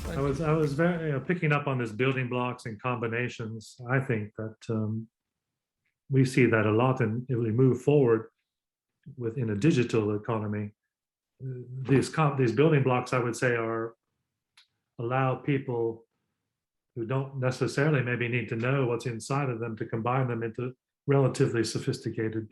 I Thank was you. I was very picking up on this building blocks and combinations. I think that we see that a lot, and if we move forward within a digital economy, these building blocks, I would say, are allow people who don't necessarily maybe need to know what's inside of them to combine them into relatively sophisticated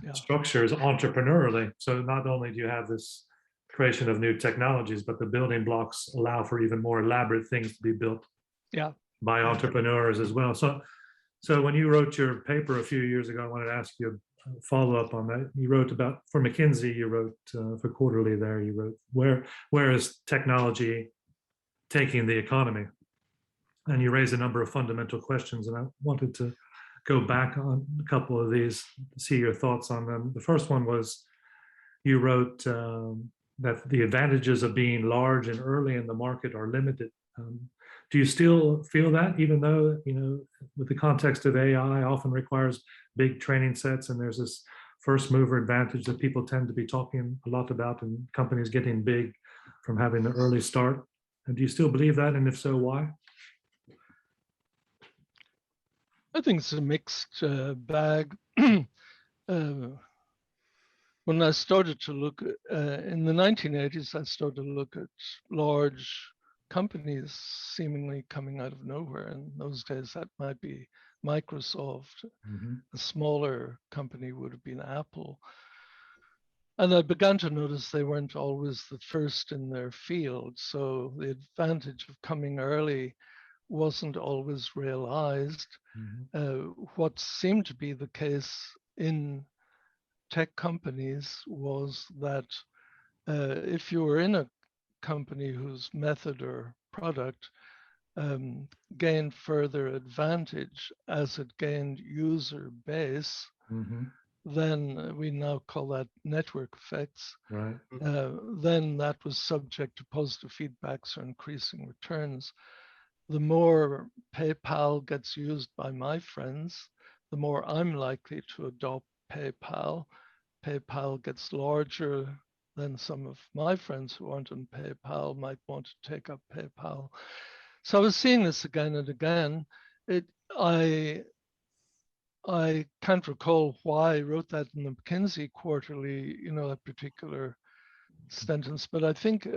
Yeah. structures entrepreneurially. So not only do you have this creation of new technologies, but the building blocks allow for even more elaborate things to be built Yeah. by Yeah. entrepreneurs as well. So when you wrote your paper a few years ago, I wanted to ask you a follow up on that. You wrote about for McKinsey. You wrote for Quarterly. There, you wrote where is technology taking the economy? And you raised a number of fundamental questions, and I wanted to go back on a couple of these, see your thoughts on them. The first one was you wrote that the advantages of being large and early in the market are limited. Do you still feel that, even though, with the context of AI often requires big training sets, and there's this first mover advantage that people tend to be talking a lot about, and companies getting big from having an early start? And do you still believe that? And if so, why? I think it's a mixed bag. uh, when I started to look in the 1980s, I started to look at large companies seemingly coming out of nowhere. In those days, that might be Microsoft. Mm-hmm. A smaller company would have been Apple. And I began to notice they weren't always the first in their field. So the advantage of coming early wasn't always realized. Mm-hmm. What seemed to be the case in tech companies was that if you were in a company whose method or product gained further advantage as it gained user base, Mm-hmm. then we now call that network effects. Right. Then that was subject to positive feedbacks or increasing returns. The more PayPal gets used by my friends, the more I'm likely to adopt PayPal. PayPal gets larger, then some of my friends who aren't on PayPal might want to take up PayPal. So I was seeing this again and again. It, I, I can't recall why I wrote that in the McKinsey Quarterly, that particular sentence, but I think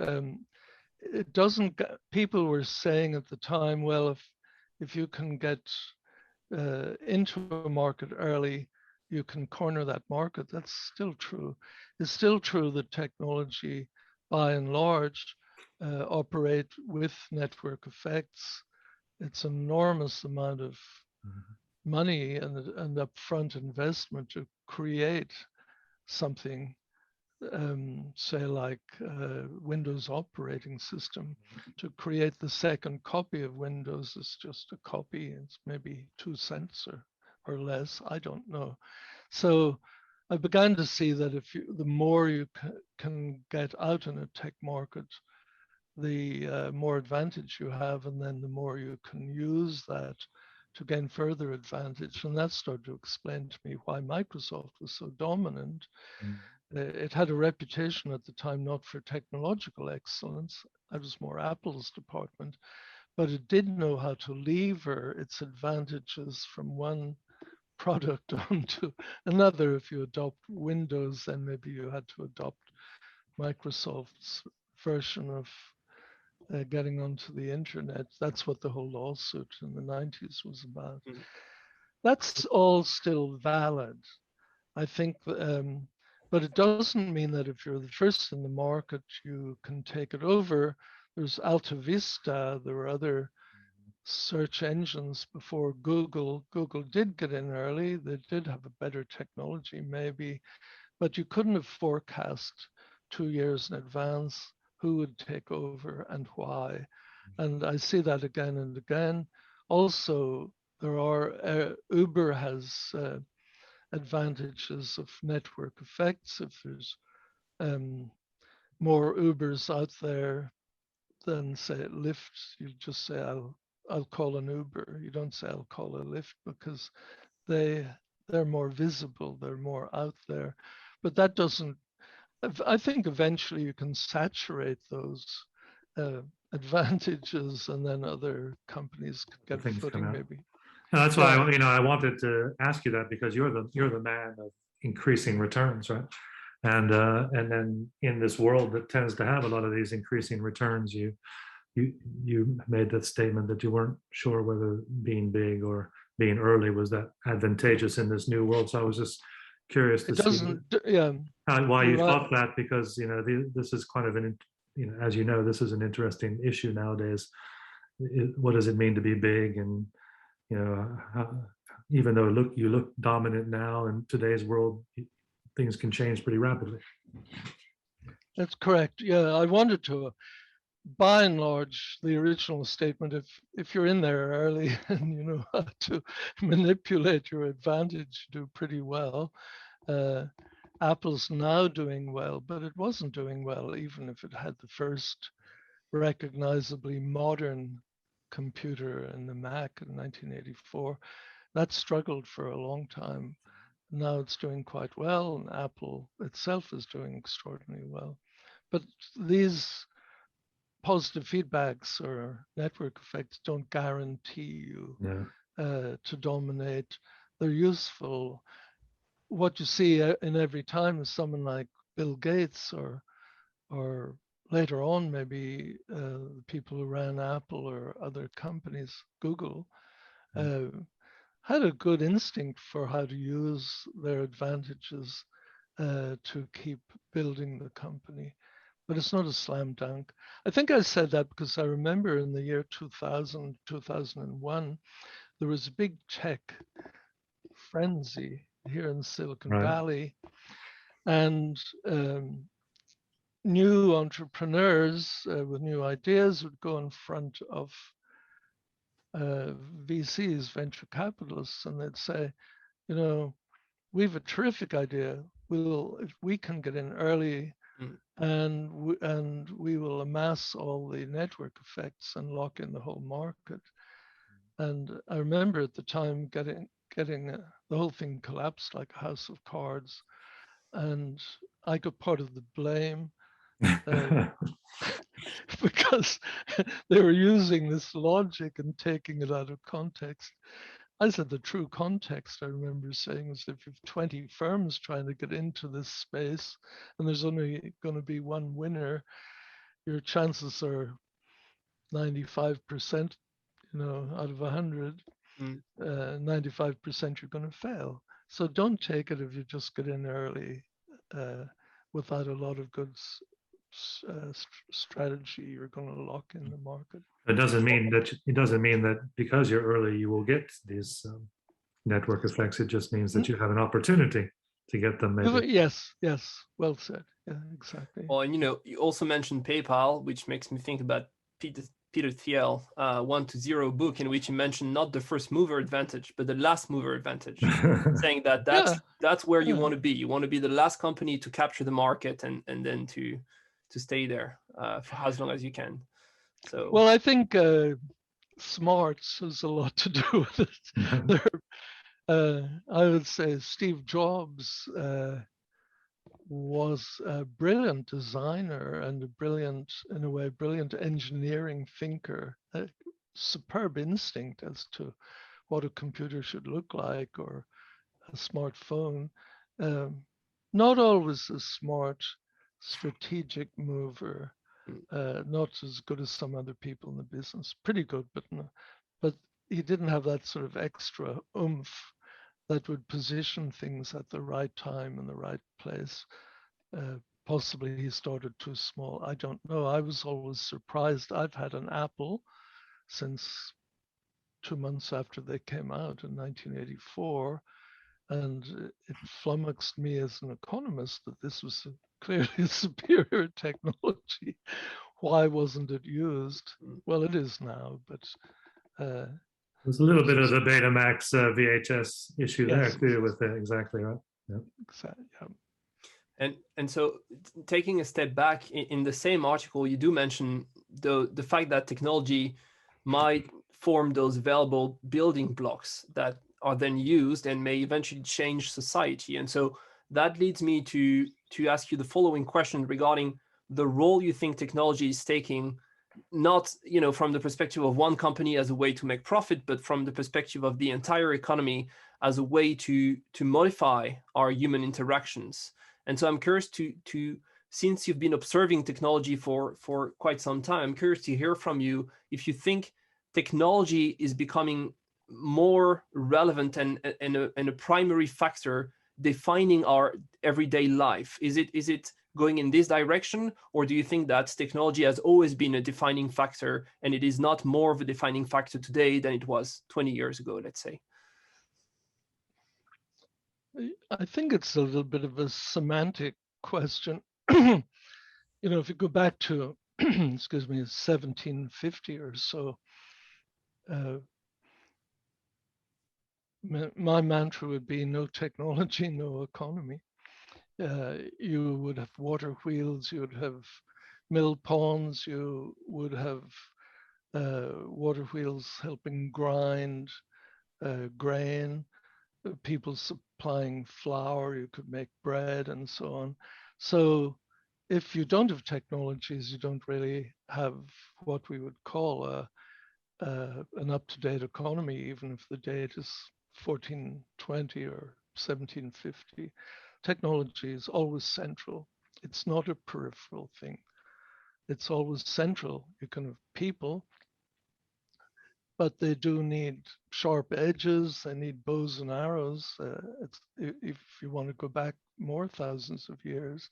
it doesn't. People were saying at the time, well, if you can get into a market early, you can corner that market. That's still true. It's still true that technology, by and large, operate with network effects. It's an enormous amount of money and upfront investment to create something, say like Windows operating system. To create the second copy of Windows is just a copy. It's maybe 2 cents or less. I don't know. So I began to see that the more you can get out in a tech market, the more advantage you have, and then the more you can use that to gain further advantage. And that started to explain to me why Microsoft was so dominant. It had a reputation at the time not for technological excellence. That was more Apple's department, but it did know how to lever its advantages from one product onto another. If you adopt Windows, then maybe you had to adopt Microsoft's version of getting onto the internet. That's what the whole lawsuit in the 90s was about. Mm-hmm. That's all still valid. I think, but it doesn't mean that if you're the first in the market, you can take it over. There's Alta Vista, there were other search engines before Google. Google did get in early. They did have a better technology, maybe, but you couldn't have forecast 2 years in advance who would take over and why. And I see that again and again. Also, there are, Uber has advantages of network effects. If there's more Ubers out there than say Lyft, you just say I'll call an Uber. You don't say I'll call a Lyft because they're more visible, they're more out there. But that doesn't. I think eventually you can saturate those advantages, and then other companies could get Things come footing out. maybe. And that's why Yeah. I wanted to ask you that, because you're the man of increasing returns, right? And then in this world that tends to have a lot of these increasing returns, you made that statement that you weren't sure whether being big or being early was that advantageous in this new world. So I was just curious to It see doesn't, yeah, why you're you right. thought that, because this is kind of as you know, this is an interesting issue nowadays. What does it mean to be big? And even though you look dominant now in today's world, things can change pretty rapidly. That's correct. Yeah, I wanted to, by and large, the original statement, if you're in there early and you know how to manipulate your advantage, you do pretty well. Apple's now doing well, but it wasn't doing well even if it had the first recognizably modern computer in the Mac in 1984. That struggled for a long time. Now it's doing quite well, and Apple itself is doing extraordinarily well. But these positive feedbacks or network effects don't guarantee you to dominate. They're useful. What you see in every time is someone like Bill Gates or later on maybe people who ran Apple or other companies, Google, had a good instinct for how to use their advantages to keep building the company. But it's not a slam dunk. I think I said that because I remember in the year 2000, 2001, there was a big tech frenzy here in Silicon Valley. And new entrepreneurs with new ideas would go in front of VCs, venture capitalists, and they'd say, we have a terrific idea. If we can get in early, and we will amass all the network effects and lock in the whole market. And I remember at the time getting the whole thing collapsed like a house of cards, and I got part of the blame because they were using this logic and taking it out of context. I said the true context, I remember saying, was if you have 20 firms trying to get into this space and there's only going to be one winner, your chances are 95%, out of 100, 95% you're going to fail. So don't take it if you just get in early without a lot of good strategy, you're going to lock in the market. It doesn't mean that because you're early you will get these network effects. It just means that you have an opportunity to get them. Maybe. Yes, well said. Yeah, exactly. Well, and you also mentioned PayPal, which makes me think about Peter Thiel 1 to 0 book, in which he mentioned not the first mover advantage, but the last mover advantage, saying that's where you want to be. You want to be the last company to capture the market and then to stay there for as long as you can. So, well, I think smarts has a lot to do with it. I would say Steve Jobs was a brilliant designer and a brilliant engineering thinker, a superb instinct as to what a computer should look like or a smartphone. Not always a smart strategic mover, not as good as some other people in the business. Pretty good, but he didn't have that sort of extra oomph that would position things at the right time and the right place. Possibly he started too small. I don't know. I was always surprised. I've had an Apple since 2 months after they came out in 1984. And it flummoxed me as an economist that this was clearly a superior technology. Why wasn't it used? Well, it is now, but there's a little bit of the Betamax VHS issue there too with it. Exactly right. Yeah. Exactly. Yeah. And so taking a step back in the same article, you do mention the fact that technology might form those valuable building blocks that are then used and may eventually change society. And so that leads me to ask you the following question regarding the role you think technology is taking not from the perspective of one company as a way to make profit, but from the perspective of the entire economy as a way to modify our human interactions. And so I'm curious to since you've been observing technology for quite some time, I'm curious to hear from you if you think technology is becoming more relevant and a primary factor defining our everyday life. Is it going in this direction, or do you think that technology has always been a defining factor and it is not more of a defining factor today than it was 20 years ago, let's say? I think it's a little bit of a semantic question. If you go back to, excuse me, 1750 or so, my mantra would be no technology, no economy. You would have water wheels, you would have mill ponds, you would have water wheels helping grind grain, people supplying flour, you could make bread and so on. So if you don't have technologies, you don't really have what we would call an up-to-date economy, even if the date is 1420 or 1750. Technology is always central. It's not a peripheral thing. It's always central. You can have people, but they do need sharp edges. They need bows and arrows. If you want to go back more thousands of years.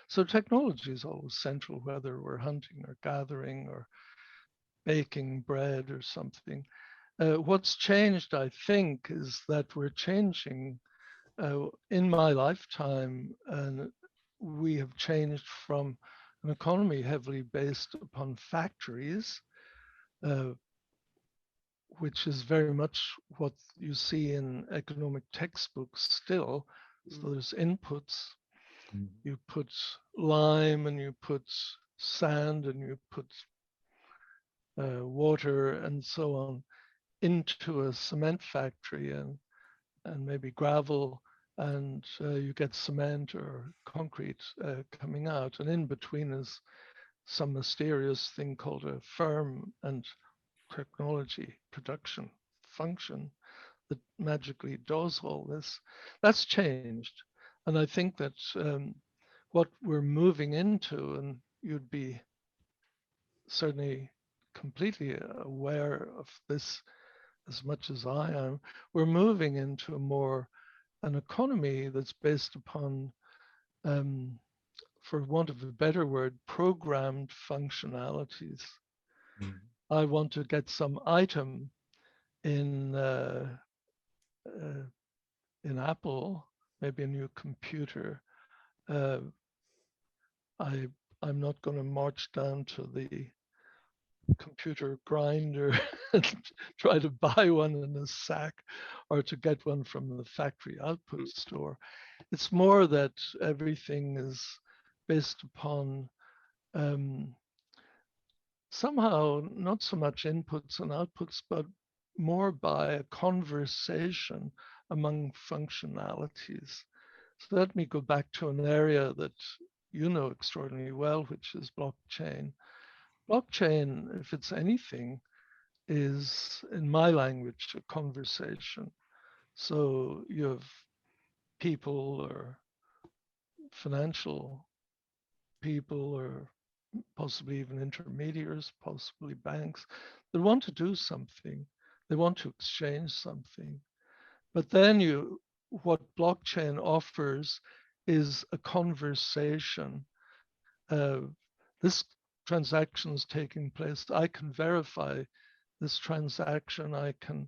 So technology is always central, whether we're hunting or gathering or baking bread or something. What's changed, I think, is that we're changing in my lifetime, and we have changed from an economy heavily based upon factories, which is very much what you see in economic textbooks still. So there's inputs. You put lime and you put sand and you put water and so on into a cement factory and maybe gravel, and you get cement or concrete coming out. And in between is some mysterious thing called a firm and technology production function that magically does all this. That's changed. And I think that what we're moving into, and you'd be certainly completely aware of this as much as I am, we're moving into an economy that's based upon, for want of a better word, programmed functionalities. I want to get some item in Apple, maybe a new computer. I'm not going to march down to the computer grinder and try to buy one in a sack or to get one from the factory output store. It's more that everything is based upon somehow not so much inputs and outputs, but more by a conversation among functionalities. So let me go back to an area that you know extraordinarily well, which is blockchain. Blockchain, if it's anything, is, in my language, a conversation. So you have people or financial people or possibly even intermediaries, possibly banks, that want to do something. They want to exchange something. But then what blockchain offers is a conversation. This transaction is taking place. I can verify this transaction. I can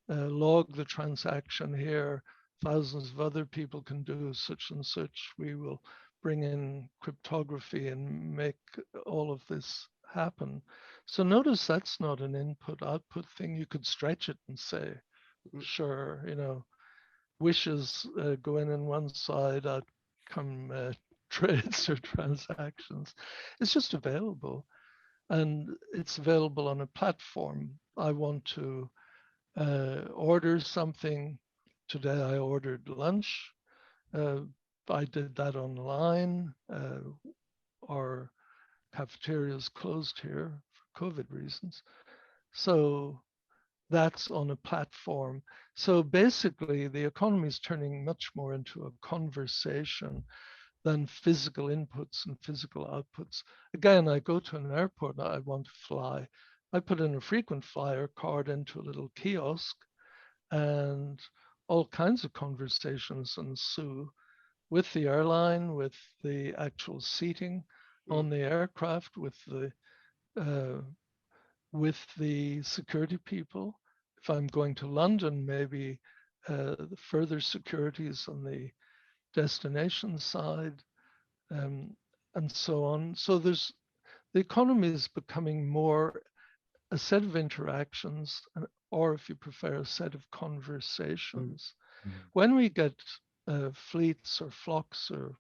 log the transaction here. Thousands of other people can do such and such. We will bring in cryptography and make all of this happen. So notice that's not an input-output thing. You could stretch it and say, sure, wishes go in on one side, out come trades or transactions. It's just available. And it's available on a platform. I want to order something. Today I ordered lunch. I did that online. Our cafeteria is closed here for COVID reasons. So that's on a platform. So basically, the economy is turning much more into a conversation than physical inputs and physical outputs. Again, I go to an airport, I want to fly. I put in a frequent flyer card into a little kiosk, and all kinds of conversations ensue with the airline, with the actual seating on the aircraft, uh, with the security people. If I'm going to London, maybe the further securities on the destination side, and so on. So the economy is becoming more a set of interactions, or if you prefer, a set of conversations. When we get fleets or flocks or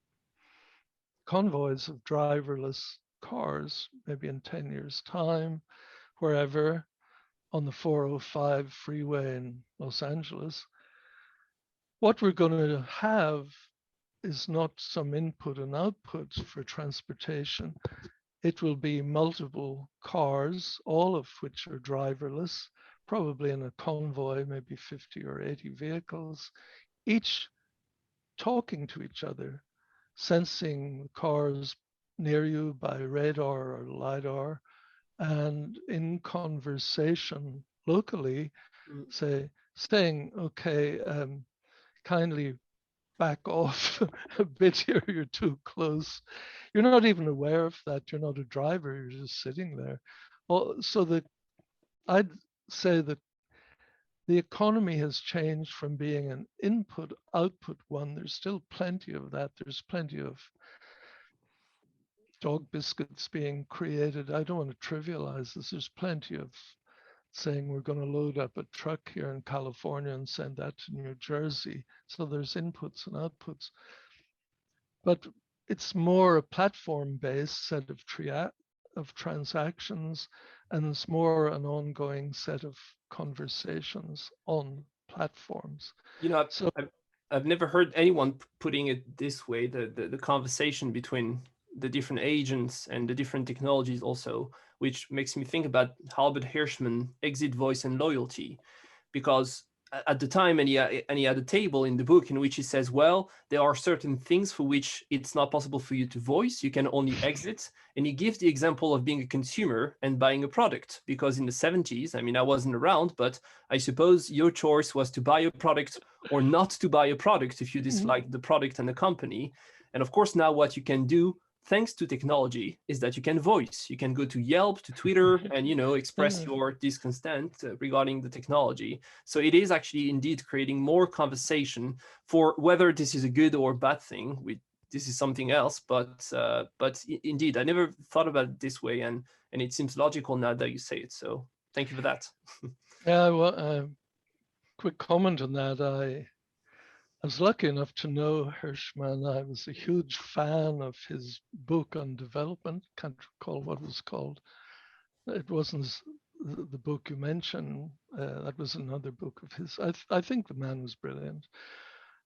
convoys of driverless cars, maybe in 10 years' time, wherever, on the 405 freeway in Los Angeles, what we're going to have is not some input and output for transportation. It will be multiple cars, all of which are driverless, probably in a convoy, maybe 50 or 80 vehicles, each talking to each other, sensing cars near you by radar or LiDAR, and in conversation locally, saying, okay, kindly back off a bit here, you're too close. You're not even aware of that. You're not a driver, you're just sitting there. Well, so I'd say that the economy has changed from being an input-output one. There's still plenty of that. There's plenty of dog biscuits being created. I don't want to trivialize this. There's plenty of saying we're going to load up a truck here in California and send that to New Jersey. So there's inputs and outputs. But it's more a platform-based set of transactions, and it's more an ongoing set of conversations on platforms. You know, I've never heard anyone putting it this way, the conversation between the different agents and the different technologies also, which makes me think about Albert Hirschman, Exit, Voice, and Loyalty. Because at the time, and he had a table in the book in which he says, well, there are certain things for which it's not possible for you to voice, you can only exit. And he gives the example of being a consumer and buying a product, because in the 70s, I mean, I wasn't around, but I suppose your choice was to buy a product or not to buy a product if you disliked the product and the company. And of course, now what you can do, thanks to technology, is that you can voice. You can go to Yelp, to Twitter, and express your discontent regarding the technology. So it is actually indeed creating more conversation. For whether this is a good or bad thing, this is something else. But indeed, I never thought about it this way, and it seems logical now that you say it. So thank you for that. Yeah, well, quick comment on that. I was lucky enough to know Hirschman. I was a huge fan of his book on development. Can't recall what it was called. It wasn't the book you mentioned. That was another book of his. I think the man was brilliant.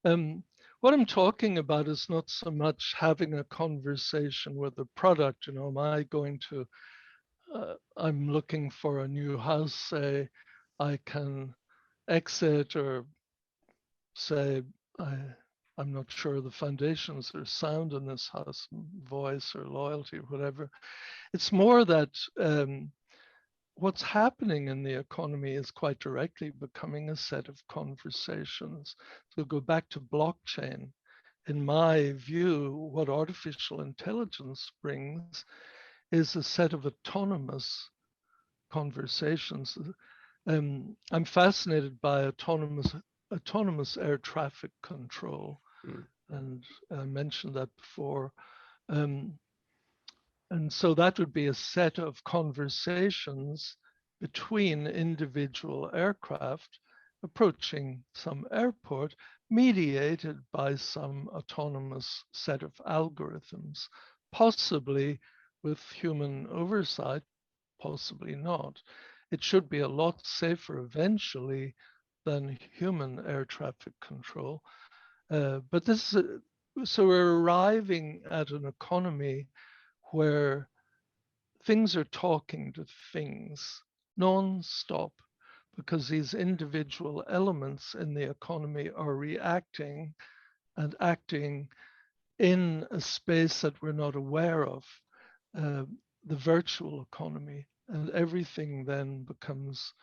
What I'm talking about is not so much having a conversation with the product. Am I going to, I'm looking for a new house, say, I can exit or say, I'm not sure the foundations are sound in this house, voice or loyalty or whatever. It's more that what's happening in the economy is quite directly becoming a set of conversations. So go back to blockchain. In my view, what artificial intelligence brings is a set of autonomous conversations. I'm fascinated by autonomous air traffic control, and I mentioned that before. And so that would be a set of conversations between individual aircraft approaching some airport, mediated by some autonomous set of algorithms, possibly with human oversight, possibly not. It should be a lot safer eventually than human air traffic control. But this is, so we're arriving at an economy where things are talking to things non-stop, because these individual elements in the economy are reacting and acting in a space that we're not aware of, the virtual economy. And everything then becomes,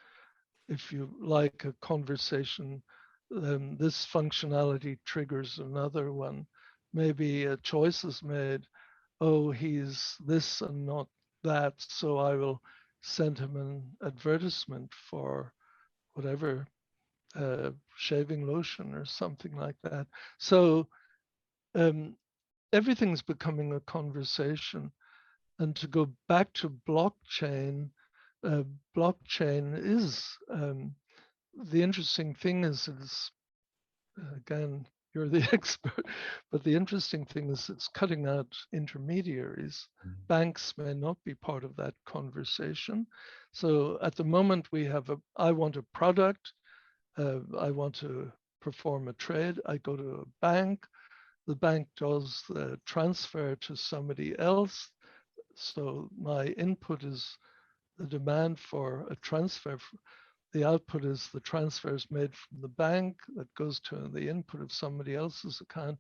if you like, a conversation. This functionality triggers another one. Maybe a choice is made. Oh, he's this and not that, so I will send him an advertisement for whatever, shaving lotion or something like that. So everything's becoming a conversation. And to go back to blockchain, blockchain is, the interesting thing is, again, you're the expert, but the interesting thing is it's cutting out intermediaries. Banks may not be part of that conversation. So at the moment we have I want a product, I want to perform a trade, I go to a bank, the bank does the transfer to somebody else. So my input is the demand for a transfer. The output is the transfers made from the bank that goes to the input of somebody else's account.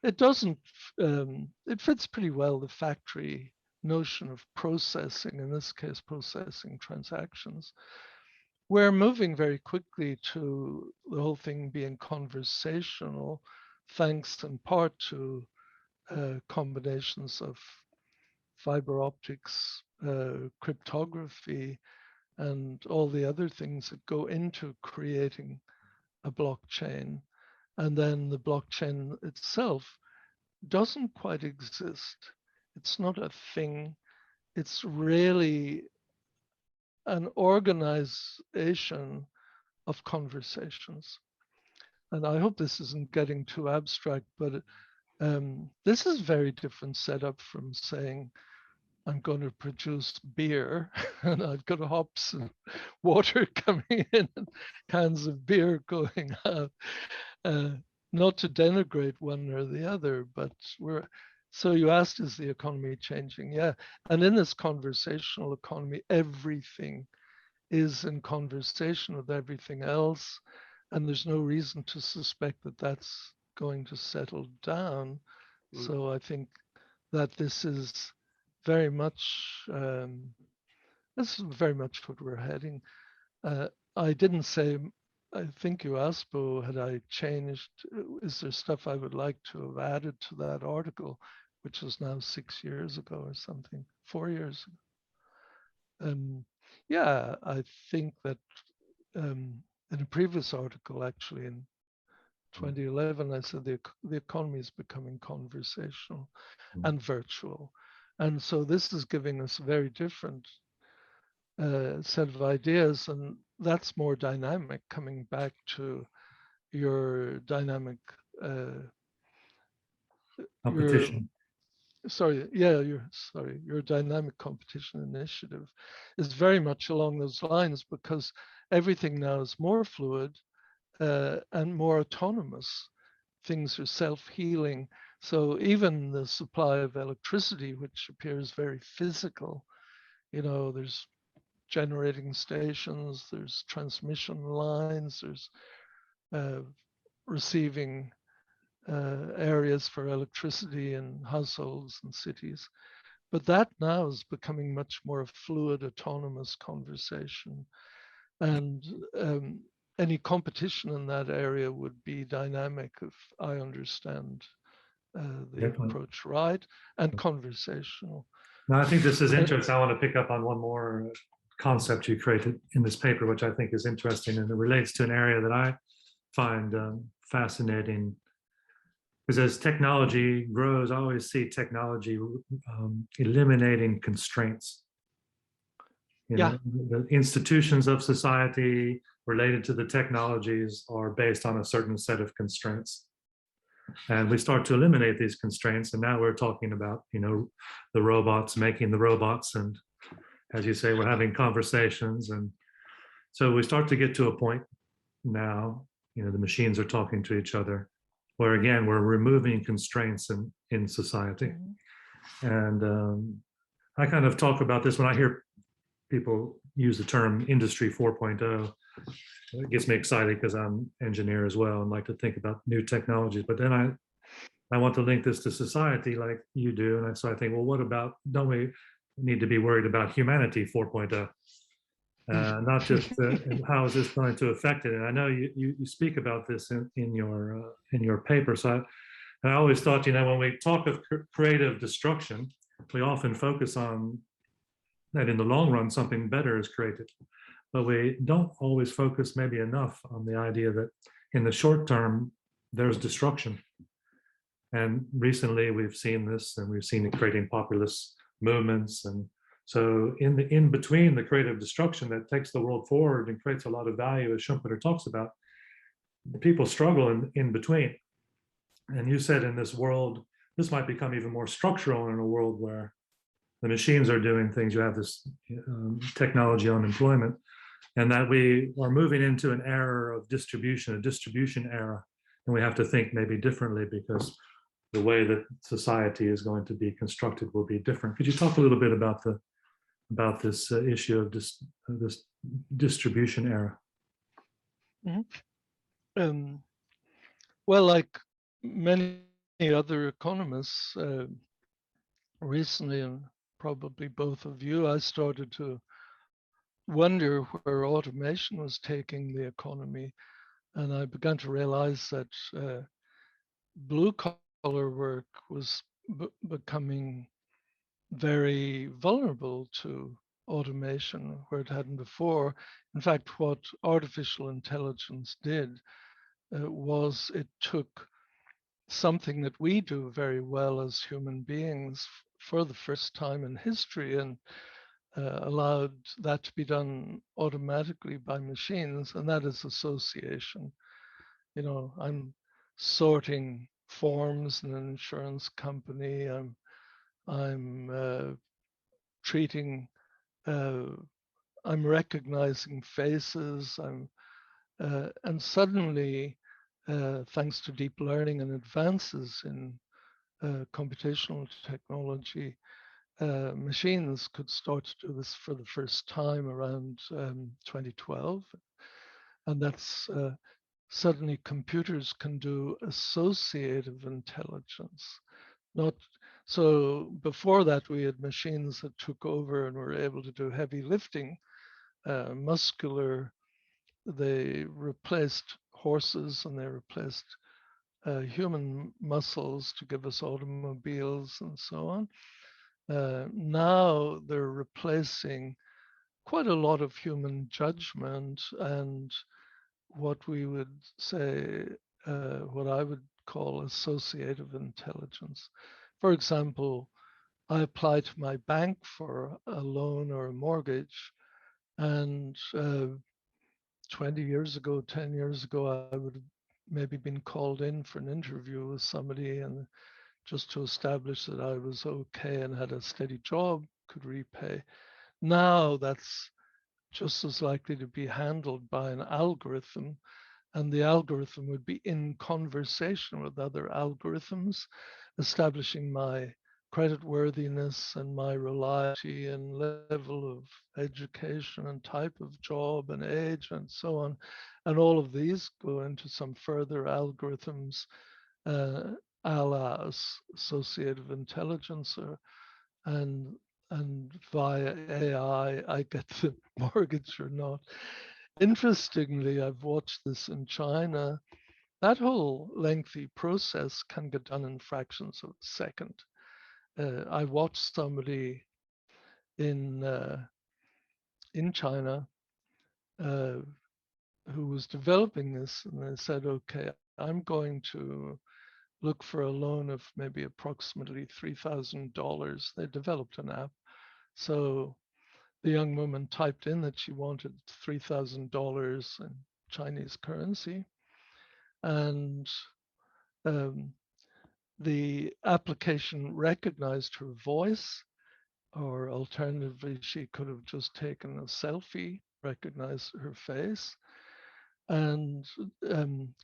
It doesn't, it fits pretty well the factory notion of processing, in this case, processing transactions. We're moving very quickly to the whole thing being conversational, thanks in part to combinations of fiber optics, cryptography, and all the other things that go into creating a blockchain. And then the blockchain itself doesn't quite exist. It's not a thing. It's really an organization of conversations. And I hope this isn't getting too abstract, but this is a very different setup from saying, I'm going to produce beer and I've got hops and water coming in and cans of beer going out. Not to denigrate one or the other, but so you asked, is the economy changing? Yeah. And in this conversational economy, everything is in conversation with everything else. And there's no reason to suspect that that's going to settle down. So I think that this is very much, this is very much what we're heading. I didn't say, I think you asked, Bo, had I changed, is there stuff I would like to have added to that article, which was now 6 years ago or something, 4 years ago. Yeah, I think that in a previous article, actually in 2011, I said the economy is becoming conversational and virtual. And so this is giving us a very different set of ideas, and that's more dynamic, coming back to your dynamic Competition. your dynamic competition initiative is very much along those lines, because everything now is more fluid and more autonomous. Things are self-healing. So even the supply of electricity, which appears very physical, there's generating stations, there's transmission lines, there's receiving areas for electricity in households and cities. But that now is becoming much more a fluid, autonomous conversation. And any competition in that area would be dynamic, if I understand the approach right, and conversational. Now, I think this is interesting. I want to pick up on one more concept you created in this paper, which I think is interesting, and it relates to an area that I find fascinating. Because as technology grows, I always see technology eliminating constraints. The institutions of society related to the technologies are based on a certain set of constraints. And we start to eliminate these constraints. And now we're talking about, the robots making the robots. And as you say, we're having conversations. And so we start to get to a point now, the machines are talking to each other, where again, we're removing constraints in society. And I kind of talk about this when I hear people use the term Industry 4.0. It gets me excited because I'm an engineer as well and like to think about new technologies. But then I want to link this to society like you do. And so I think, well, what about, don't we need to be worried about humanity 4.0? Not just how is this going to affect it? And I know you speak about this in your paper. So I always thought, when we talk of creative destruction, we often focus on that in the long run, something better is created. But we don't always focus maybe enough on the idea that in the short term, there's destruction. And recently we've seen this, and we've seen it creating populist movements. And so in between the creative destruction that takes the world forward and creates a lot of value, as Schumpeter talks about, people struggle in between. And you said in this world, this might become even more structural in a world where the machines are doing things. You have this technology unemployment, and that we are moving into an era of distribution, a distribution era. And we have to think maybe differently because the way that society is going to be constructed will be different. Could you talk a little bit about this issue of this distribution era? Mm-hmm. Well, like many other economists, recently, and probably both of you, I started to wonder where automation was taking the economy. And I began to realize that blue collar work was becoming very vulnerable to automation where it hadn't before. In fact, what artificial intelligence did was it took something that we do very well as human beings for the first time in history and allowed that to be done automatically by machines, and that is association. I'm sorting forms in an insurance company. I'm treating. I'm recognizing faces. And suddenly, thanks to deep learning and advances in computational technology, machines could start to do this for the first time around 2012. And that's suddenly computers can do associative intelligence. Not so before that, we had machines that took over and were able to do heavy lifting, muscular. They replaced horses and they replaced human muscles to give us automobiles and so on. Now they're replacing quite a lot of human judgment and what we would say, what I would call associative intelligence. For example, I apply to my bank for a loan or a mortgage, and 20 years ago, 10 years ago, I would have maybe been called in for an interview with somebody and just to establish that I was okay and had a steady job, could repay. Now that's just as likely to be handled by an algorithm, and the algorithm would be in conversation with other algorithms, establishing my credit worthiness and my reliability and level of education and type of job and age and so on. And all of these go into some further algorithms, a la associative intelligence, and via AI, I get the mortgage or not. Interestingly, I've watched this in China. That whole lengthy process can get done in fractions of a second. I watched somebody in China who was developing this, and they said, "Okay, I'm going to look for a loan of maybe approximately $3,000." They developed an app, so the young woman typed in that she wanted $3,000 in Chinese currency, and the application recognized her voice, or alternatively, she could have just taken a selfie, recognized her face, and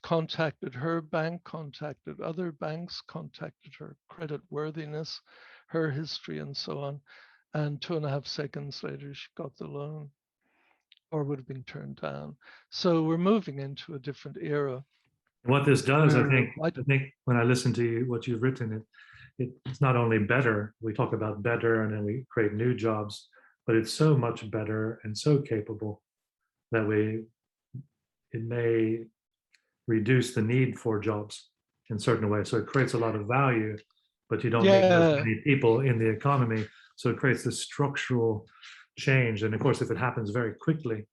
contacted her bank, contacted other banks, contacted her credit worthiness, her history, and so on. and 2.5 seconds later she got the loan, or would have been turned down. So we're moving into a different era. What this does, I where think when I listen to you, what you've written, it's not only better, we talk about better and then we create new jobs, but it's so much better and so capable that it may reduce the need for jobs in certain ways. So it creates a lot of value, but you don't need as Yeah, many people in the economy. So it creates this structural change. And of course, if it happens very quickly,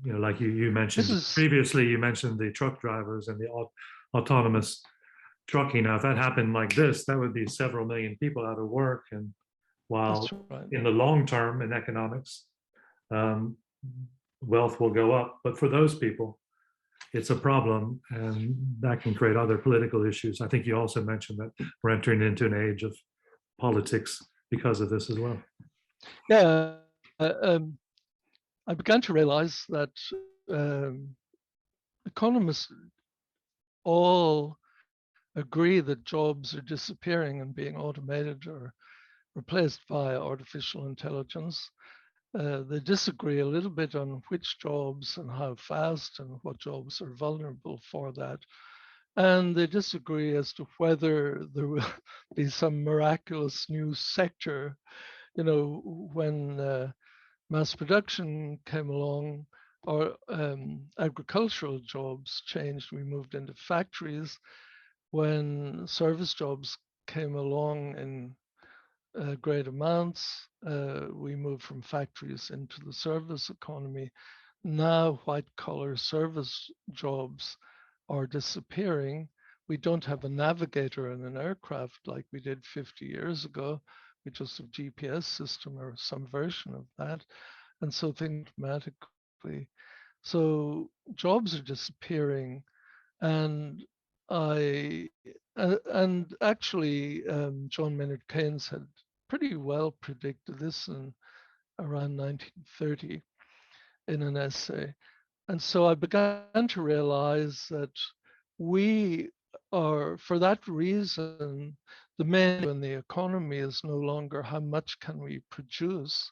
like you mentioned this is previously, you mentioned the truck drivers and the autonomous trucking. Now, if that happened like this, that would be several million people out of work. And while that's right. in the long term in economics, um, wealth will go up. But for those people, it's a problem, and that can create other political issues. I think you also mentioned that we're entering into an age of politics because of this as well. Yeah, I began to realize that economists all agree that jobs are disappearing and being automated or replaced by artificial intelligence. They disagree a little bit on which jobs and how fast and what jobs are vulnerable for that. And they disagree as to whether there will be some miraculous new sector. When mass production came along, or agricultural jobs changed, we moved into factories. When service jobs came along in great amounts, we moved from factories into the service economy. Now white-collar service jobs are disappearing. We don't have a navigator in an aircraft like we did 50 years ago. We just have GPS system or some version of that. And so things dramatically. So jobs are disappearing, and actually John Maynard Keynes had pretty well predicted this in around 1930 in an essay. And so I began to realize that we are, for that reason, the menu in the economy is no longer how much can we produce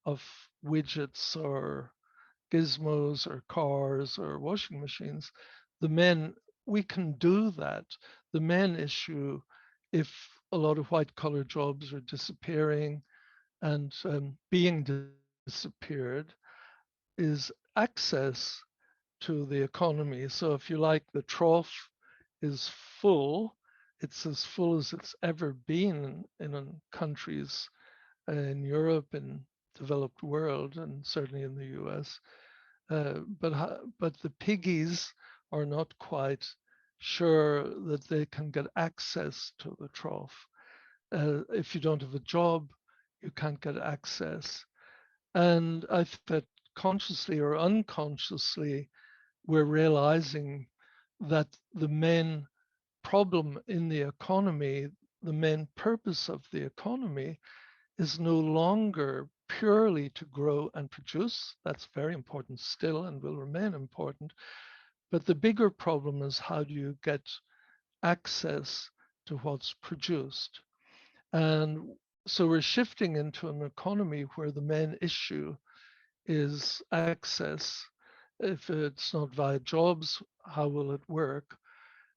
of widgets or gizmos or cars or washing machines. We can do that. The main issue, if a lot of white collar jobs are disappearing and being disappeared, is access to the economy. So if you like, the trough is full. It's as full as it's ever been in countries in Europe and developed world, and certainly in the US. But the piggies are not quite sure that they can get access to the trough. If you don't have a job, you can't get access. And I think that consciously or unconsciously, we're realizing that the main problem in the economy, the main purpose of the economy, is no longer purely to grow and produce. That's very important still and will remain important. But the bigger problem is, how do you get access to what's produced? And so we're shifting into an economy where the main issue is access. If it's not via jobs, how will it work?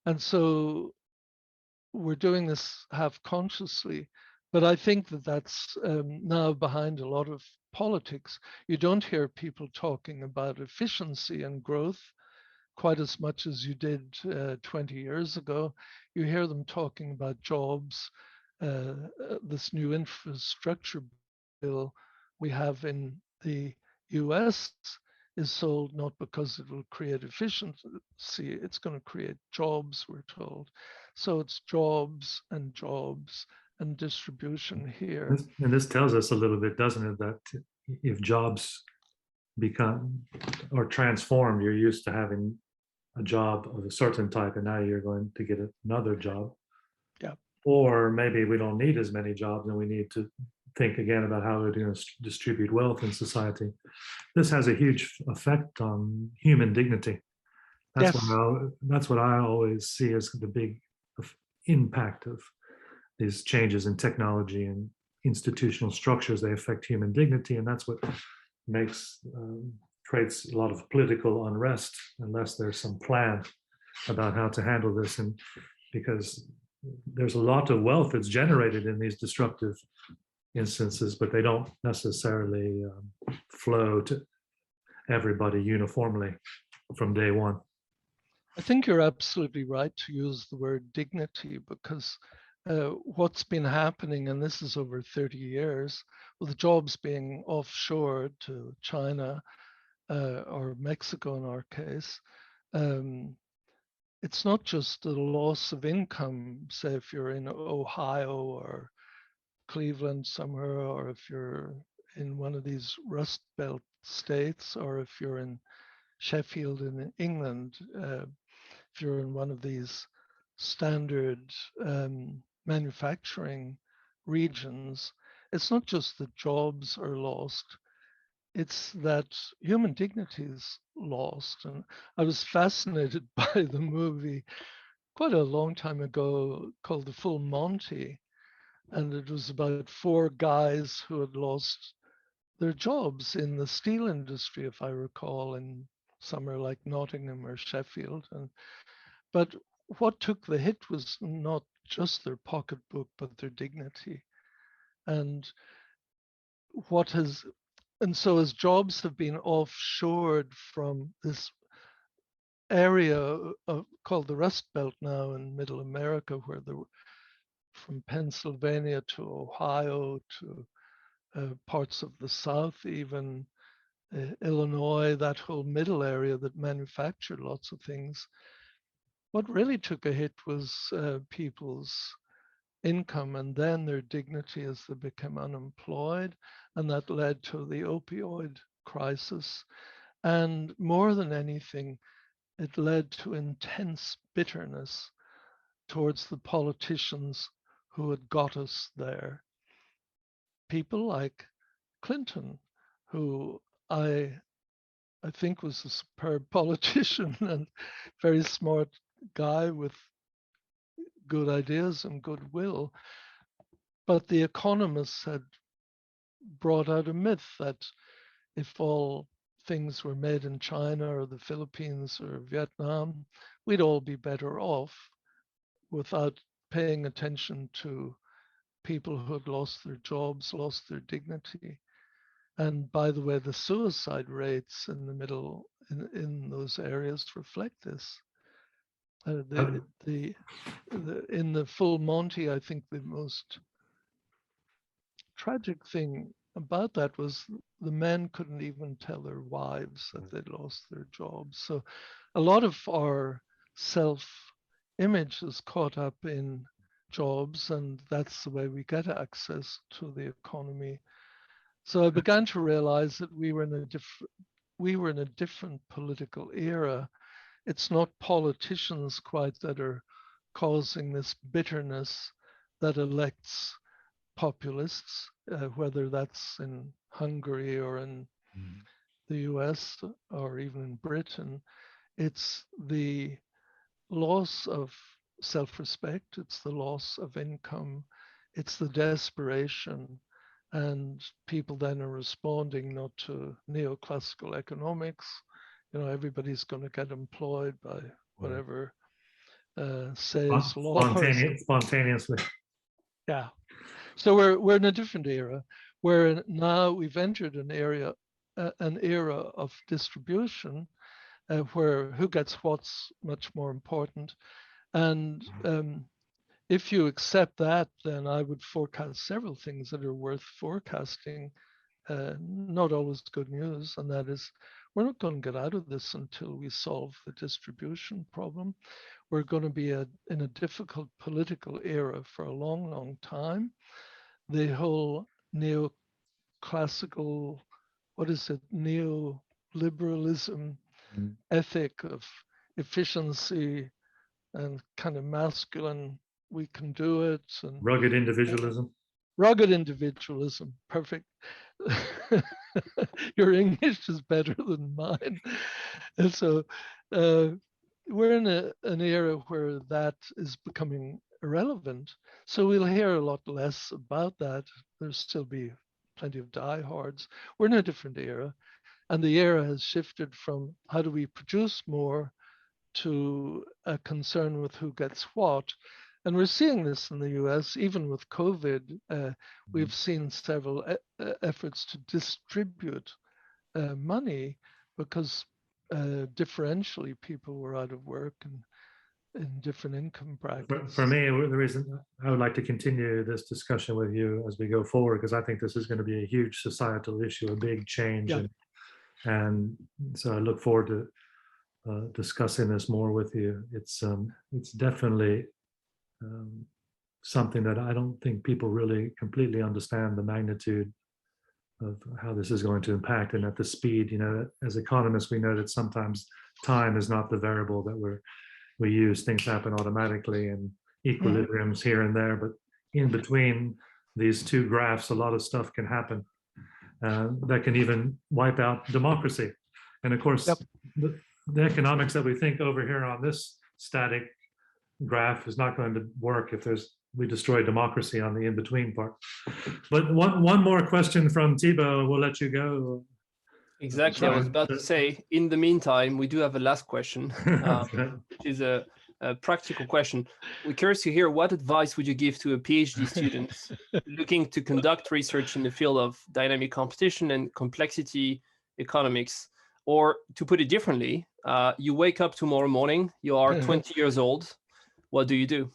And so we're doing this half consciously, but I think that that's now behind a lot of politics. You don't hear people talking about efficiency and growth quite as much as you did 20 years ago. You hear them talking about jobs. This new infrastructure bill we have in the US is sold not because it will create efficiency, it's going to create jobs, we're told. So it's jobs and distribution here. And this tells us a little bit, doesn't it, that if jobs become or transformed, you're used to having a job of a certain type, and now you're going to get another job. Yeah. Or maybe we don't need as many jobs and we need to think again about how we're going to distribute wealth in society. This has a huge effect on human dignity. That's Yes. that's what I always see as the big impact of these changes in technology and institutional structures, they affect human dignity, and that's what makes creates a lot of political unrest unless there's some plan about how to handle this. And because there's a lot of wealth that's generated in these destructive instances, but they don't necessarily flow to everybody uniformly from day one. I think you're absolutely right to use the word dignity, because what's been happening, and this is over 30 years, with jobs being offshored to China or Mexico in our case, it's not just the loss of income, say if you're in Ohio or Cleveland somewhere, or if you're in one of these Rust Belt states, or if you're in Sheffield in England, if you're in one of these standard manufacturing regions, it's not just that jobs are lost, it's that human dignity is lost. And I was fascinated by the movie quite a long time ago called The Full Monty. And it was about 4 guys who had lost their jobs in the steel industry, if I recall, in somewhere like Nottingham or Sheffield. But what took the hit was not just their pocketbook, but their dignity. And so as jobs have been offshored from this area called the Rust Belt now in Middle America, where from Pennsylvania to Ohio to parts of the South, even Illinois, that whole middle area that manufactured lots of things. What really took a hit was people's income and then their dignity as they became unemployed. And that led to the opioid crisis. And more than anything, it led to intense bitterness towards the politicians who had got us there. People like Clinton, who I think was a superb politician and very smart guy with good ideas and goodwill. But the economists had brought out a myth that if all things were made in China or the Philippines or Vietnam, we'd all be better off, without paying attention to people who had lost their jobs, lost their dignity. And by the way, the suicide rates in the middle, in those areas reflect this. In the Full Monty, I think the most tragic thing about that was the men couldn't even tell their wives that they'd lost their jobs. So a lot of our self-image is caught up in jobs, and that's the way we get access to the economy. So I began to realize that we were in a different political era. It's not politicians quite that are causing this bitterness that elects populists, whether that's in Hungary or in the US or even in Britain. It's the loss of self-respect, it's the loss of income, it's the desperation. And people then are responding not to neoclassical economics. Everybody's going to get employed by whatever says law. Spontaneously. Yeah. So we're in a different era, where now we've entered an era of distribution, where who gets what's much more important. And if you accept that, then I would forecast several things that are worth forecasting, not always good news. And that is, we're not going to get out of this until we solve the distribution problem. We're going to be in a difficult political era for a long, long time. The whole neoclassical, neoliberalism ethic of efficiency and kind of masculine, we can do it. And rugged individualism. Perfect. Your English is better than mine. And so we're in an era where that is becoming irrelevant. So we'll hear a lot less about that. There'll still be plenty of diehards. We're in a different era. And the era has shifted from how do we produce more to a concern with who gets what. And we're seeing this in the US, even with COVID. We've seen several efforts to distribute money because differentially people were out of work and in different income brackets. For me, the reason I would like to continue this discussion with you as we go forward, because I think this is going to be a huge societal issue, a big change. Yeah. And so I look forward to discussing this more with you. It's definitely something that I don't think people really completely understand the magnitude of how this is going to impact, and at the speed. As economists, we know that sometimes time is not the variable that we use. Things happen automatically and equilibriums here and there, but in between these two graphs, a lot of stuff can happen that can even wipe out democracy. And of course, the economics that we think over here on this static graph is not going to work if we destroy democracy on the in-between part. But one more question from Thibaut, we'll let you go. Exactly. I was about to say, in the meantime, we do have a last question, which is a practical question. We're curious to hear, what advice would you give to a PhD student looking to conduct research in the field of dynamic competition and complexity economics? Or to put it differently, you wake up tomorrow morning, you are 20 years old. What do you do?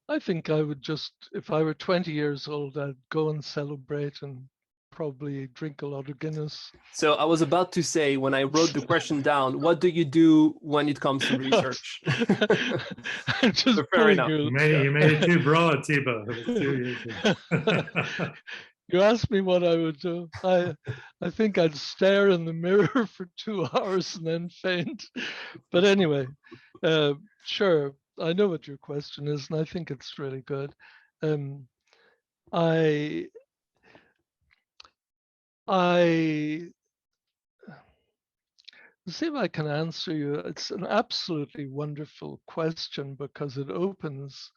I think I would just, if I were 20 years old, I'd go and celebrate and probably drink a lot of Guinness. So I was about to say, when I wrote the question down, what do you do when it comes to research? Just fair enough. You made it too broad, Thibaut. You asked me what I would do. I think I'd stare in the mirror for 2 hours and then faint. But anyway, sure, I know what your question is, and I think it's really good. See if I can answer you. It's an absolutely wonderful question because it opens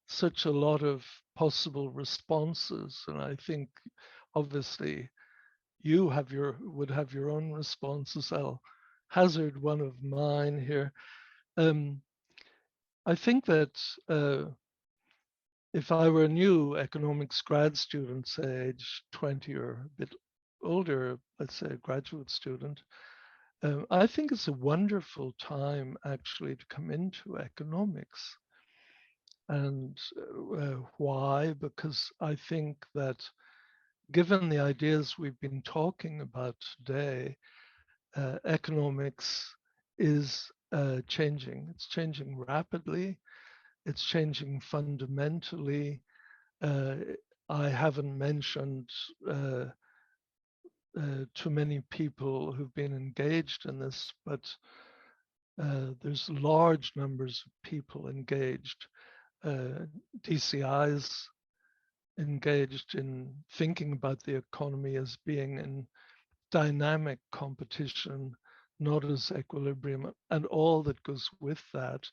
such a lot of possible responses, and I think obviously you would have your own responses. I'll hazard one of mine here. I think that if I were a new economics grad student, say age 20 or a bit older, let's say a graduate student, I think it's a wonderful time actually to come into economics. And why? Because I think that given the ideas we've been talking about today, economics is changing. It's changing rapidly. It's changing fundamentally. I haven't mentioned too many people who've been engaged in this, but there's large numbers of people engaged. DCIs engaged in thinking about the economy as being in dynamic competition, not as equilibrium, and all that goes with that.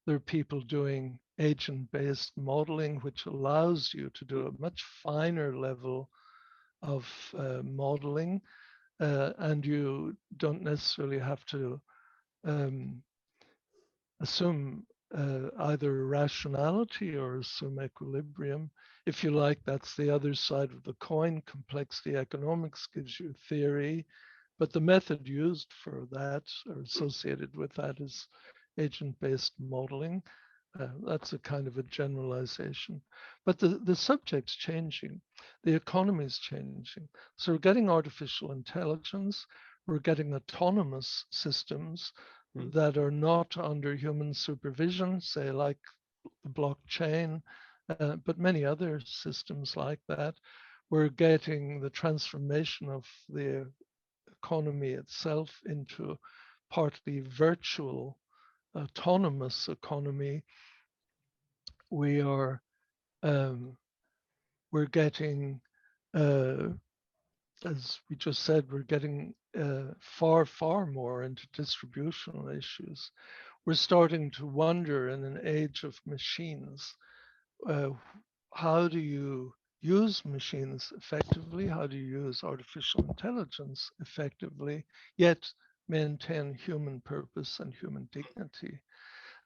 There are people doing agent-based modeling, which allows you to do a much finer level of modeling, and you don't necessarily have to assume either rationality or assume equilibrium. If you like, that's the other side of the coin. Complexity economics gives you theory, but the method used for that or associated with that is agent-based modeling. That's a kind of a generalization. But the subject's changing. The economy is changing. So we're getting artificial intelligence. We're getting autonomous systems that are not under human supervision, say like the blockchain, but many other systems like that. We're getting the transformation of the economy itself into partly virtual, autonomous economy. We're getting, as we just said, we're getting far, far more into distributional issues. We're starting to wonder in an age of machines, how do you use machines effectively? How do you use artificial intelligence effectively, yet maintain human purpose and human dignity?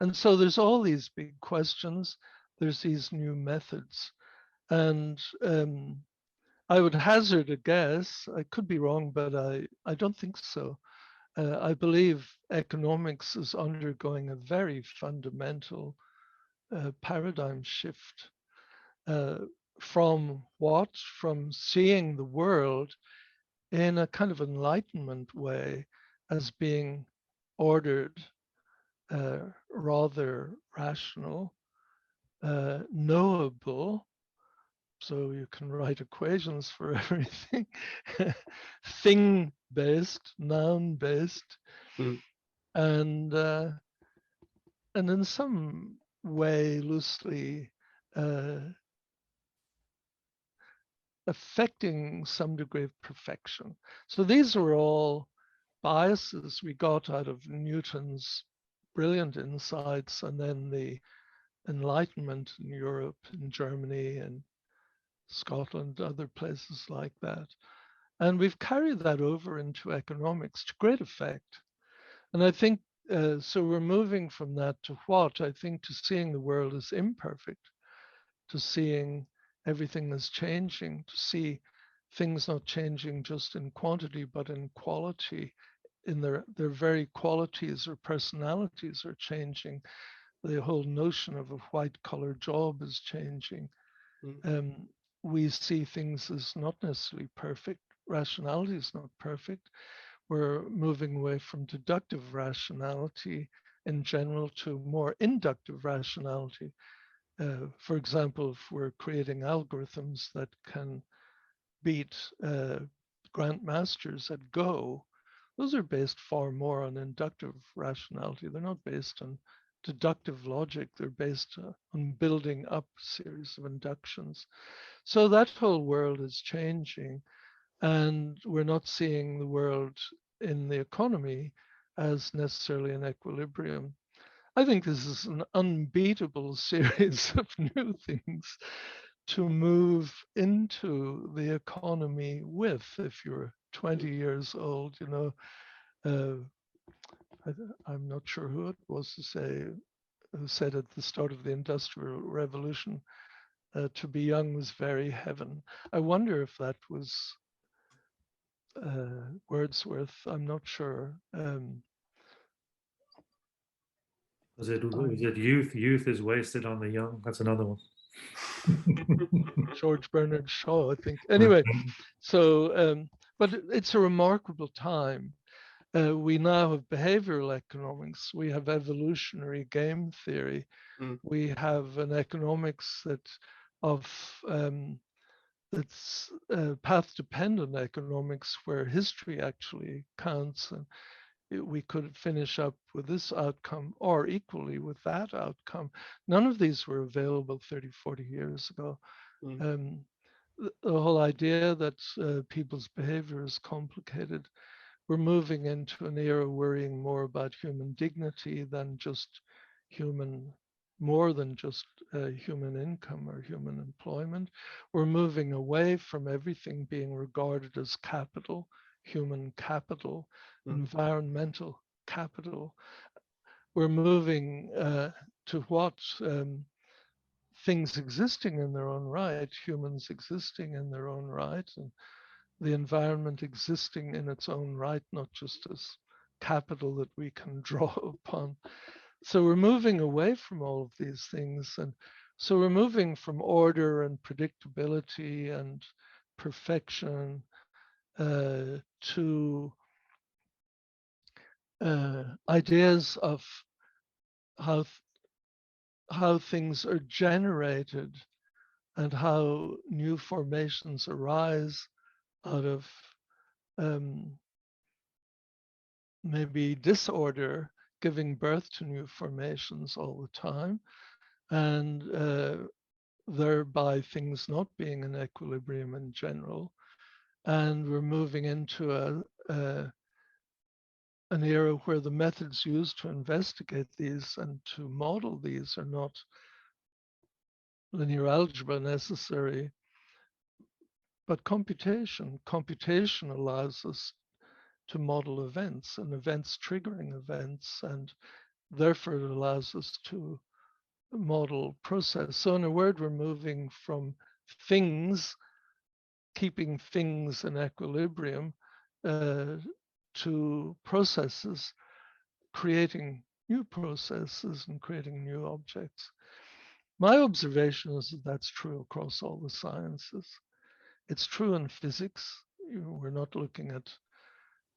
And so there's all these big questions. There's these new methods. And I would hazard a guess, I could be wrong, but I don't think so. I believe economics is undergoing a very fundamental paradigm shift from what? From seeing the world in a kind of enlightenment way as being ordered, rather rational, knowable. So you can write equations for everything, thing-based, noun-based, and in some way loosely affecting some degree of perfection. So these were all biases we got out of Newton's brilliant insights, and then the Enlightenment in Europe, in Germany, and Scotland, other places like that. And we've carried that over into economics to great effect. And I think, so we're moving from that to what? I think to seeing the world as imperfect, to seeing everything as changing, to see things not changing just in quantity, but in quality, in their very qualities or personalities are changing. The whole notion of a white collar job is changing. We see things as not necessarily perfect. Rationality is not perfect. We're moving away from deductive rationality in general to more inductive rationality. For example, if we're creating algorithms that can beat grandmasters at Go, those are based far more on inductive rationality. They're not based on deductive logic. They're based on building up a series of inductions. So that whole world is changing, and we're not seeing the world in the economy as necessarily in equilibrium. I think this is an unbeatable series of new things to move into the economy with. If you're 20 years old, you know, I'm not sure who it was who said at the start of the Industrial Revolution, to be young was very heaven. I wonder if that was Wordsworth. I'm not sure. Was it youth? Youth is wasted on the young. That's another one. George Bernard Shaw, I think. Anyway, so but it's a remarkable time. We now have behavioral economics. We have evolutionary game theory. We have an economics that's path-dependent economics, where history actually counts. And we could finish up with this outcome or equally with that outcome. None of these were available 30, 40 years ago. The whole idea that people's behavior is complicated. We're moving into an era worrying more about human dignity than just more than just human income or human employment. We're moving away from everything being regarded as capital, human capital, environmental capital. We're moving to what things existing in their own right, humans existing in their own right, and the environment existing in its own right, not just as capital that we can draw upon. So we're moving away from all of these things. And so we're moving from order and predictability and perfection to ideas of how things are generated and how new formations arise out of maybe disorder, giving birth to new formations all the time, and thereby things not being in equilibrium in general. And we're moving into an era where the methods used to investigate these and to model these are not linear algebra necessary, but computation. Computation allows us to model events and events triggering events, and therefore it allows us to model process. So in a word, we're moving from things, keeping things in equilibrium, to processes, creating new processes and creating new objects. My observation is that that's true across all the sciences. It's true in physics. We're not looking at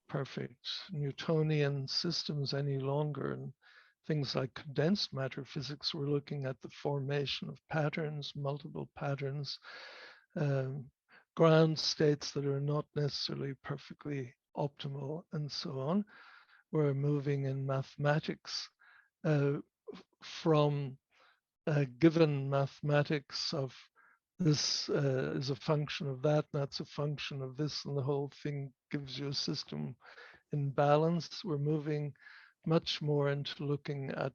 perfect Newtonian systems any longer. And things like condensed matter physics, we're looking at the formation of patterns, multiple patterns, ground states that are not necessarily perfectly optimal, and so on. We're moving in mathematics from given mathematics of this is a function of that, and that's a function of this, and the whole thing gives you a system in balance. We're moving much more into looking at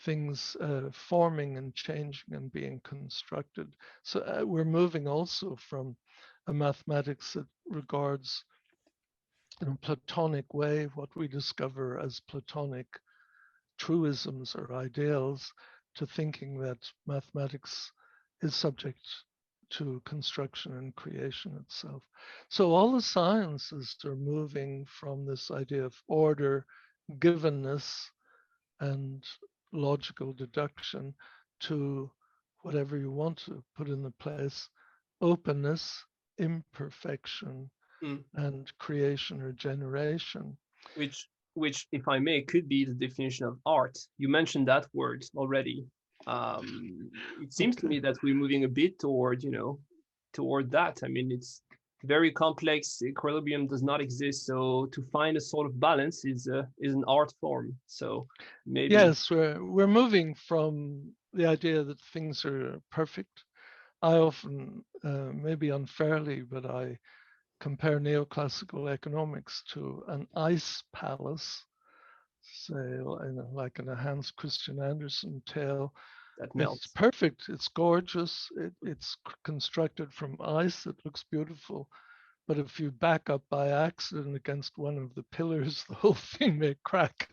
things forming and changing and being constructed. So we're moving also from a mathematics that regards in a Platonic way what we discover as Platonic truisms or ideals, to thinking that mathematics is subject to construction and creation itself. So all the sciences are moving from this idea of order, givenness, and logical deduction to whatever you want to put in the place, openness, imperfection, and creation or generation. Which, if I may, could be the definition of art. You mentioned that word already. It seems to me that we're moving a bit toward, toward that. I mean, it's very complex. Equilibrium does not exist. So to find a sort of balance is an art form. So maybe. Yes, we're moving from the idea that things are perfect. I often, maybe unfairly, but I compare neoclassical economics to an ice palace, say, like in a Hans Christian Andersen tale. That melts. It's perfect. It's gorgeous. It's constructed from ice. It looks beautiful. But if you back up by accident against one of the pillars, the whole thing may crack,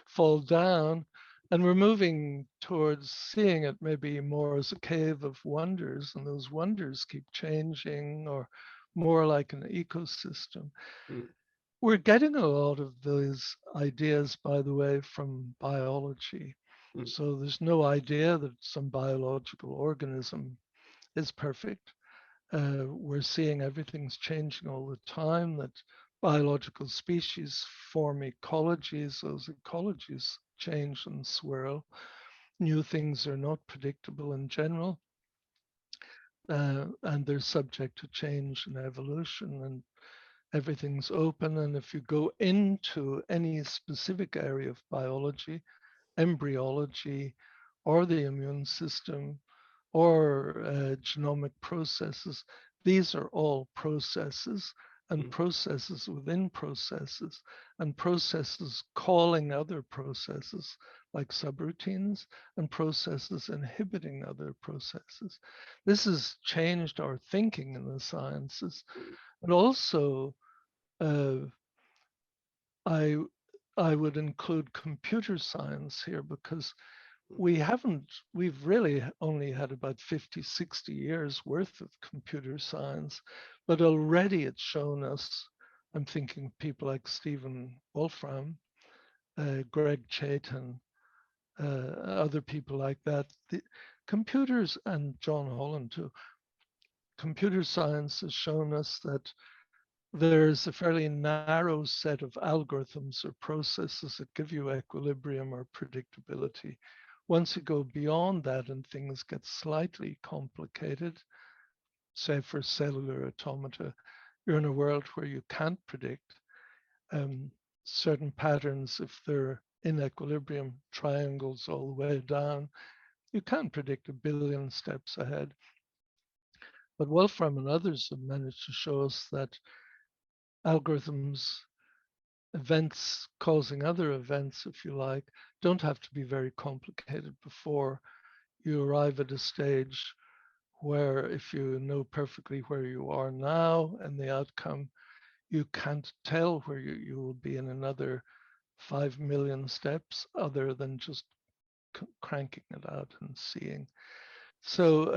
fall down. And we're moving towards seeing it maybe more as a cave of wonders, and those wonders keep changing, or more like an ecosystem. We're getting a lot of those ideas, by the way, from biology. So there's no idea that some biological organism is perfect. We're seeing everything's changing all the time, that biological species form ecologies. Those ecologies change and swirl. New things are not predictable in general. And they're subject to change and evolution, and everything's open. And if you go into any specific area of biology, embryology, or the immune system, or genomic processes, these are all processes, and processes within processes, and processes calling other processes like subroutines, and processes inhibiting other processes. This has changed our thinking in the sciences. And also, I would include computer science here, because we've really only had about 50, 60 years worth of computer science, but already it's shown us, I'm thinking of people like Stephen Wolfram, Greg Chaitin, other people like that, the computers, and John Holland too. Computer science has shown us that there's a fairly narrow set of algorithms or processes that give you equilibrium or predictability. Once you go beyond that and things get slightly complicated, say for cellular automata, you're in a world where you can't predict certain patterns. If they're in equilibrium, triangles all the way down, you can't predict a billion steps ahead. But Wolfram and others have managed to show us that algorithms events causing other events, if you like, don't have to be very complicated before you arrive at a stage where, if you know perfectly where you are now and the outcome, you can't tell where you will be in another 5 million steps other than just cranking it out and seeing. So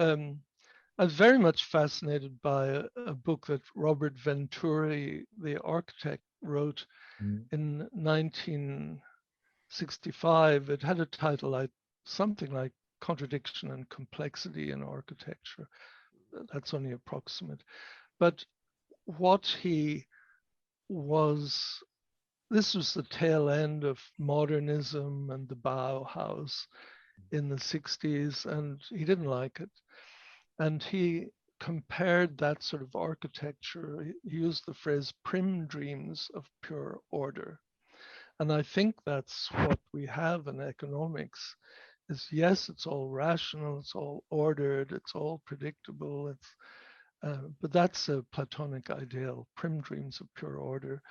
I was very much fascinated by a book that Robert Venturi, the architect, wrote in 1965. It had a title like something like Contradiction and Complexity in Architecture. That's only approximate. But what he was, this was the tail end of modernism and the Bauhaus in the 60s, and he didn't like it. And he compared that sort of architecture, he used the phrase prim dreams of pure order. And I think that's what we have in economics is, yes, it's all rational, it's all ordered, it's all predictable, but that's a Platonic ideal, prim dreams of pure order.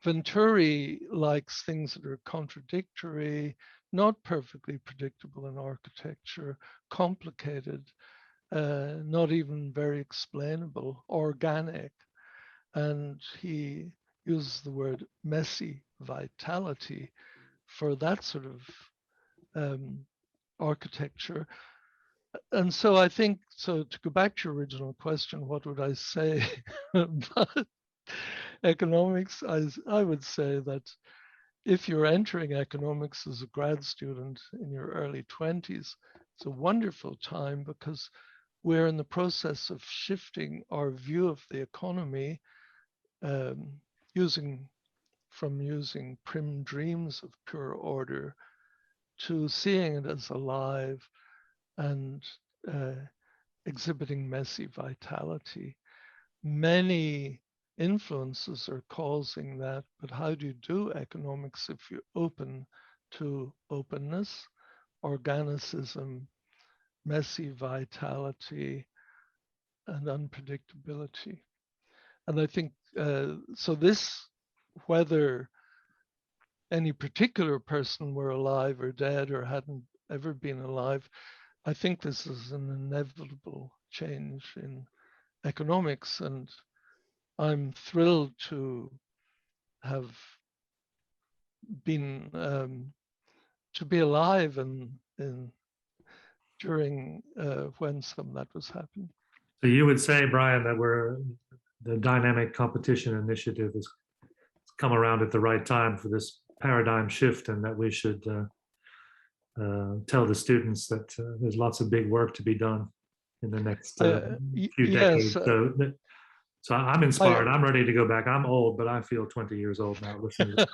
Venturi likes things that are contradictory, not perfectly predictable in architecture, complicated, not even very explainable, organic. And he uses the word messy vitality for that sort of architecture. And so I think, so to go back to your original question, what would I say about economics? I would say that if you're entering economics as a grad student in your early 20s, it's a wonderful time because we're in the process of shifting our view of the economy, using prim dreams of pure order to seeing it as alive and exhibiting messy vitality. Many influences are causing that, but how do you do economics if you're open to openness, organicism, messy vitality, and unpredictability? And I think, so this, whether any particular person were alive or dead or hadn't ever been alive, I think this is an inevitable change in economics. And I'm thrilled to have been, to be alive during when some of that was happening. So you would say, Brian, that the dynamic competition initiative has come around at the right time for this paradigm shift, and that we should tell the students that there's lots of big work to be done in the next few decades. So I'm inspired. I'm ready to go back. I'm old, but I feel 20 years old now. Listen to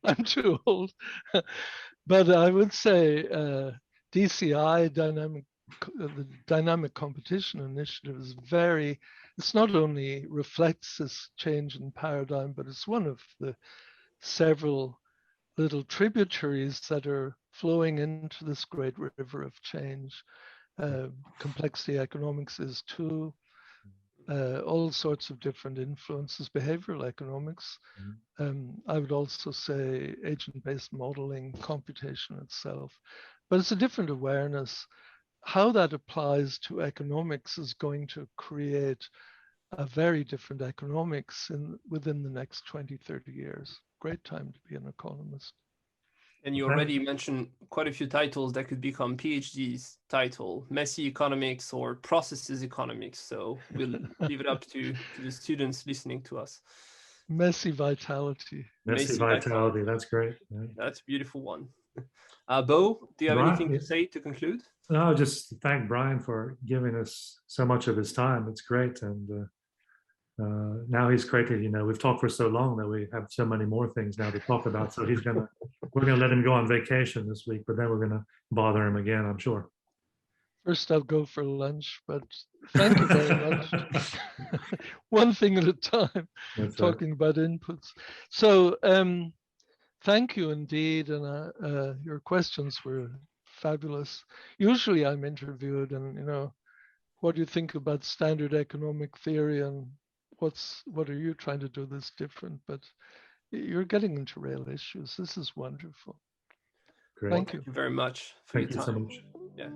I'm too old. But I would say DCI, the Dynamic Competition Initiative, is it's not only reflects this change in paradigm, but it's one of the several little tributaries that are flowing into this great river of change. Complexity economics is too. All sorts of different influences, behavioral economics. I would also say agent-based modeling, computation itself. But it's a different awareness. How that applies to economics is going to create a very different economics within the next 20, 30 years. Great time to be an economist. And you already mentioned quite a few titles that could become PhD's title, messy economics or processes economics. So we'll leave it up to the students listening to us. Messy vitality. Messy vitality. That's great. Yeah. That's a beautiful one. Bo, do you have anything to say to conclude? No, just thank Brian for giving us so much of his time. It's great. And now he's created, we've talked for so long that we have so many more things now to talk about. So we're going to let him go on vacation this week, but then we're going to bother him again, I'm sure. First I'll go for lunch, but thank you very much. One thing at a time. That's talking about inputs. So thank you indeed. And your questions were fabulous. Usually I'm interviewed and, what do you think about standard economic theory and what are you trying to do that's different? But you're getting into real issues. This is wonderful. Great. Thank you. Thank you very much for Thank your you so time. much. Yeah.